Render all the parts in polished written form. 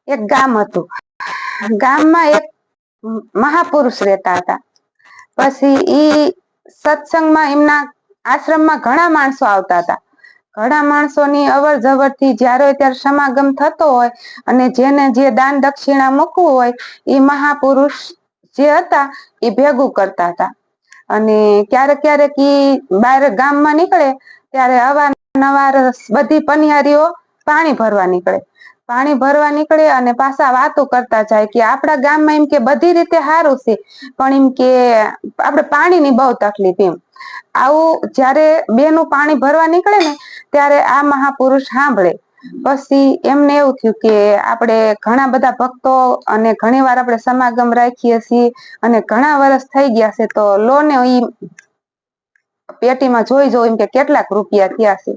એક ગામ હતું. ગામમાં એક મહાપુરુષ રહેતા હતા. પછી ઈ સત્સંગમાં એમના આશ્રમમાં ઘણા માણસો આવતા હતા. ઘણા માણસોની અવર જવર થી જ્યારે ત્યારે સમાગમ થતો હોય અને જેને જે દાન દક્ષિણા મૂકવું હોય એ મહાપુરુષ જે હતા એ ભેગું કરતા હતા. અને ક્યારેક ક્યારેક ઈ બહાર ગામમાં નીકળે ત્યારે અવારનવાર બધી પનિહારીઓ પાણી ભરવા નીકળે. પાણી ભરવા નીકળે અને પાછા વાતો કરતા જાય કે આપણા ગામમાં એમ કે બધી રીતે સારું છે, પણ એમ કે આપણે પાણીની બહુ તકલીફ એમ. આવું જયારે બેનું પાણી ભરવા નીકળે ને ત્યારે આ મહાપુરુષ સાંભળે. પછી એમને એવું થયું કે આપણે ઘણા બધા ભક્તો અને ઘણી વાર આપણે સમાગમ રાખીએ છીએ અને ઘણા વર્ષ થઈ ગયા છે, તો લોને ઈ પેટીમાં જોઈ એમ કે કેટલાક રૂપિયા થયા છે.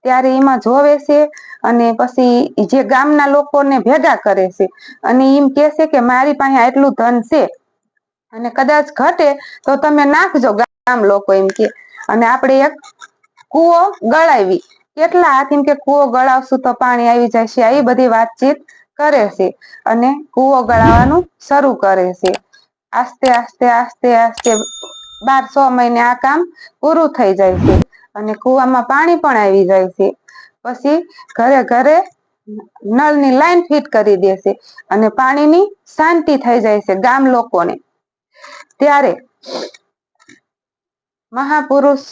ત્યારે એમાં જોવે છે અને પછી જે ગામના લોકોને ભેગા કરે છે અને એમ કે છે કે મારી પાસે આટલું ધન છે અને કદાચ ઘટે તો તમે નાખજો ગામ લોકો એમ કે. અને આપણે એક કૂવો ગળાવી, કેટલા હાથ એમ કે કૂવો ગળાવશું તો પાણી આવી જાય છે, આવી બધી વાતચીત કરે છે અને કૂવો ગળાવાનું શરૂ કરે છે. આસ્તે આસ્તે આસ્તે આસ્તે 12 મહિને આ કામ પૂરું થઈ જાય છે અને કૂવામાં પાણી પણ આવી જાય છે. પછી ઘરે ઘરે નળની લાઈન ફિટ કરી દેશે અને પાણીની શાંતિ થઈ જાય છે ગામ લોકોને. ત્યારે મહાપુરુષ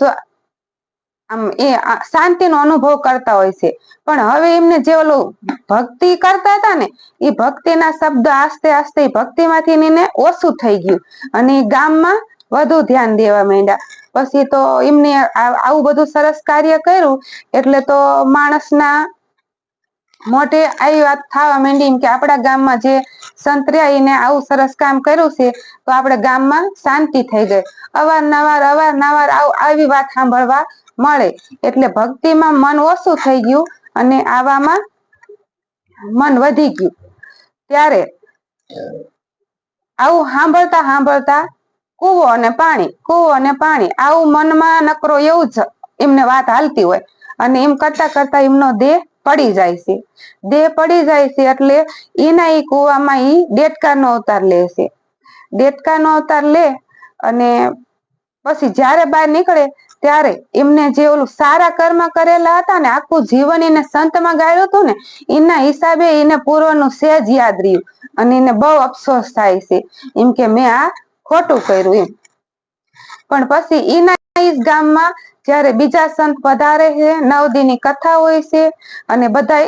આમ એ શાંતિનો અનુભવ કરતા હોય છે. પણ હવે એમને જે ઓલું ભક્તિ કરતા હતા ને એ ભક્તિના શબ્દ આસ્તે આસ્તે ભક્તિમાંથી એને ઓછું થઈ ગયું અને ગામમાં વધુ ધ્યાન દેવા માંડ્યા. પછી તો એમને આવું બધું સરસ કાર્ય કર્યું એટલે તો માણસના મોઢે આવી વાત થવા માંડી કે આપણા ગામમાં જે સંતર્યાઈને આવું સરસ કામ કર્યું છે તો આપણે ગામમાં શાંતિ થઈ ગઈ. અવારનવાર આવી વાત સાંભળવા મળે એટલે ભક્તિમાં મન ઓછું થઈ ગયું અને આવામાં મન વધી ગયું. ત્યારે આવું સાંભળતા સાંભળતા કૂવો અને પાણી આવું મનમાં નકરો એવું જ એમને વાત હાલતી હોય અને એમ કરતા કરતા એમનો દેહ પડી જાય છે. દેહ પડી જાય છે એટલે એના એ કૂવામાં ઈ દેડકાનો અવતાર લે છે. દેડકાનો અવતાર લે અને પછી જયારે બહાર નીકળે ત્યારે એમને જે ઓલું સારા કર્મ કરેલા હતા ને આખું જીવન એને સંતમાં ગાળ્યું હતું ને એના હિસાબે એને પૂર્વનું સેજ યાદ રહ્યું અને એને બહુ અફસોસ થાય છે એમ કે મેં આ ખોટું કર્યું એમ. પણ પછી એના ગામમાં જયારે બીજા સંત પધારે છે, 9 દીની કથા હોય છે અને બધા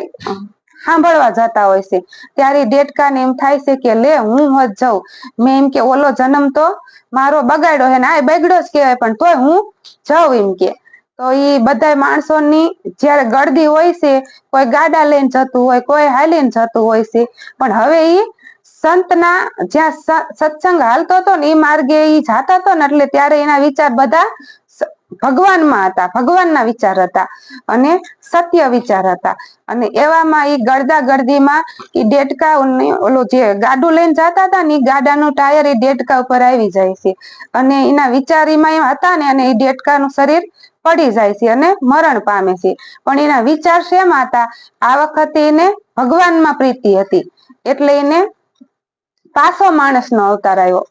સાંભળવા જતા હોય છે ત્યારે દેડકાને એમ થાય છે કે લે હું હોત જાઉં, મેં એમ કે ઓલો જન્મ તો મારો બગાડ્યો હે ને આ બગડ્યો જ કહેવાય પણ તોય હું જાઉં એમ કે. તો ઈ બધા માણસોની જયારે ગળદી હોય છે, કોઈ ગાડા લઈને જતું હોય, કોઈ હાલીને જતું હોય છે, પણ હવે ઈ સંતના જ્યાં સત્સંગ હાલતો હતો ને એ માર્ગે ઈ જાતા હતો ને એટલે ત્યારે એના વિચાર બધા ભગવાનમાં હતા, ભગવાનના વિચાર હતા અને સત્ય વિચાર હતા. અને એવામાં ઈ ગળદા ગળદીમાં ઈ દેડકા ઓલું જે ગાડું લઈને જતા હતા ને એ ગાડાનું ટાયર એ દેડકા ઉપર આવી જાય છે અને એના વિચારીમાં એમ હતા ને અને એ દેડકાનું શરીર પડી જાય છે અને મરણ પામે છે. પણ એના વિચાર શેમાં હતા? આ વખતે એને ભગવાનમાં પ્રીતિ હતી એટલે એને પાછો માણસનો અવતાર આવ્યો.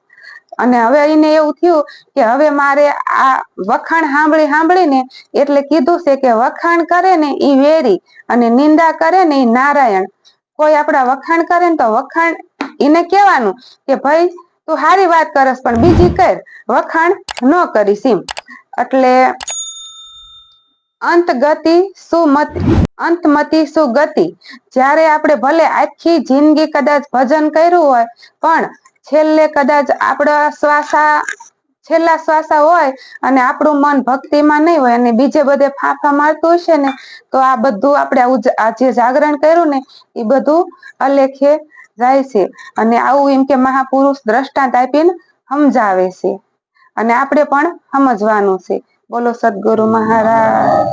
અને હવે એને એવું થયું કે હવે મારે આ વખાણ સાંભળીને એટલે કીધું છે કે વખાણ કરે ને ઈ વેરી અને નિંદા કરે ને ઈ નારાયણ. કોઈ આપડા વખાણ કરે ને તો વખાણ એને કહેવાનું કે ભાઈ તું સારી વાત કરસ પણ બીજી કર, વખાણ ન કરીશ એમ. એટલે અંતમતિ સુગતિ. જ્યારે આપણે ભલે આખી જિંદગી કદાચ ભજન કર્યું હોય પણ છેલ્લે કદાચ આપણા છેલ્લા શ્વાસા હોય અને આપણું મન ભક્તિમાં નહીં હોય અને બીજે બધે ફાંફા મારતું હશે ને તો આ બધું આપણે આ જે જાગરણ કર્યું ને એ બધું અલેખે જાય છે. અને આવું એમ કે મહાપુરુષ દ્રષ્ટાંત આપીને સમજાવે છે અને આપણે પણ સમજવાનું છે. બોલો સદગુરુ મહારાજ.